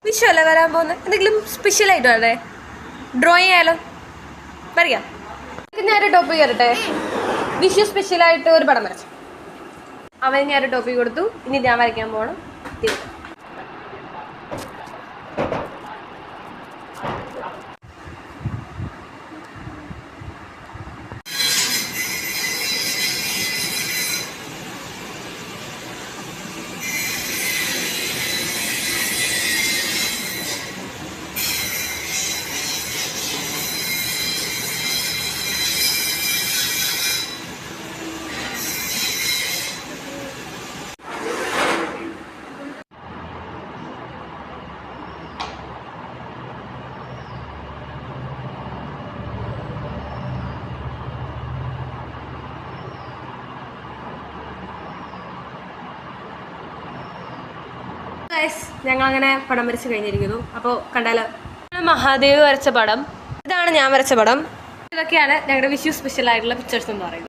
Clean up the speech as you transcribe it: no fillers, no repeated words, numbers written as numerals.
വിഷു അല്ലേ വരാൻ പോകുന്നത്, എന്തെങ്കിലും സ്പെഷ്യലായിട്ട് വരട്ടെ? ഡ്രോയിങ് ആയാലോ? വരയ്ക്കാം. ഞാനൊരു ടോപ്പിക് വരട്ടെ. വിഷു സ്പെഷ്യലായിട്ട് ഒരു പടം വരച്ചു. അവന് ഞാനൊരു ടോപ്പിക് കൊടുത്തു. ഇനി ഞാൻ വരയ്ക്കാൻ പോകണം. ഞങ്ങളങ്ങനെ പടം വരച്ച് കഴിഞ്ഞിരിക്കുന്നു. അപ്പോൾ കണ്ടാലോ? മഹാദേവ് വരച്ച പടം, ഇതാണ് ഞാൻ വരച്ച പടം. ഇതൊക്കെയാണ് ഞങ്ങളുടെ വിഷു സ്പെഷ്യൽ ആയിട്ടുള്ള പിക്ചേഴ്സ് എന്ന് പറയുന്നത്.